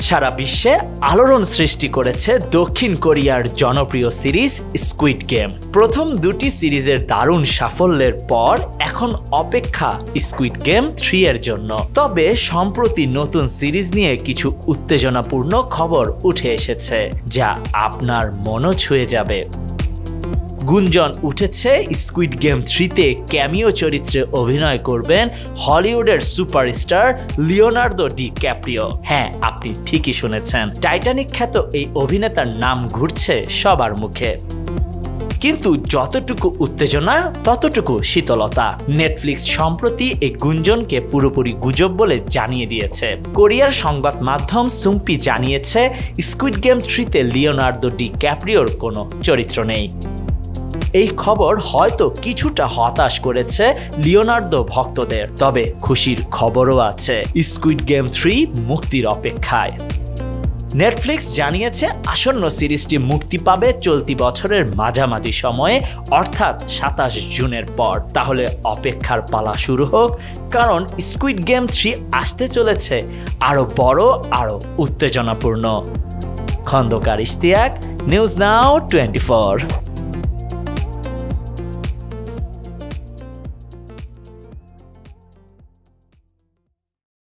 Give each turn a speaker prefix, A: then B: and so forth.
A: সারা বিশ্বে আলোড়ন সৃষ্টি করেছে দক্ষিণ কোরিয়ার জনপ্রিয় সিরিজ স্কুইড গেম। প্রথম দুটি সিরিজের দারুণ সাফল্যের পর এখন অপেক্ষা স্কুইড গেম 3 এর জন্য। তবে সম্প্রতি নতুন সিরিজ নিয়ে কিছু উত্তেজনাপূর্ণ খবর উঠে এসেছে যা আপনার মনও ছুঁয়ে যাবে। গুঞ্জন উঠেছে স্কুইড গেম 3-তে ক্যামিও চরিত্রে অভিনয় করবেন হলিউডের সুপারস্টার লিওনার্দো ডি ক্যাপ্রিও। হ্যাঁ, আপনি ঠিকই শুনেছেন, টাইটানিক খ্যাত এই অভিনেতার নাম ঘুরছে সবার মুখে। কিন্তু যতটুকু উত্তেজনা ততটুকু শীতলতা। নেটফ্লিক্স সম্প্রতি এই গুঞ্জনকে পুরোপুরি গুজব বলে জানিয়ে দিয়েছে। কোরিয়ার সংবাদ মাধ্যম সুম্পি জানিয়েছে স্কুইড গেম 3-তে লিওনার্দো ডি ক্যাপ্রিওর কোনো চরিত্র নেই। এই খবর হয়তো কিছুটা হতাশ করেছে লিওনার্দো ভক্তদের, তবে খুশির খবরও আছে। স্কুইড গেম 3 মুক্তির অপেক্ষায়। নেটফ্লিক্স জানিয়েছে আসন্ন সিরিজটি মুক্তি পাবে চলতি বছরের মাঝামাঝি সময়ে, অর্থাৎ 27 জুনের পর। তাহলে অপেক্ষার পালা শুরু হোক, কারণ স্কুইড গেম 3 আসতে চলেছে আরো বড়, আরো উত্তেজনাপূর্ণ। Khandakar Ishtiaq, news now 24।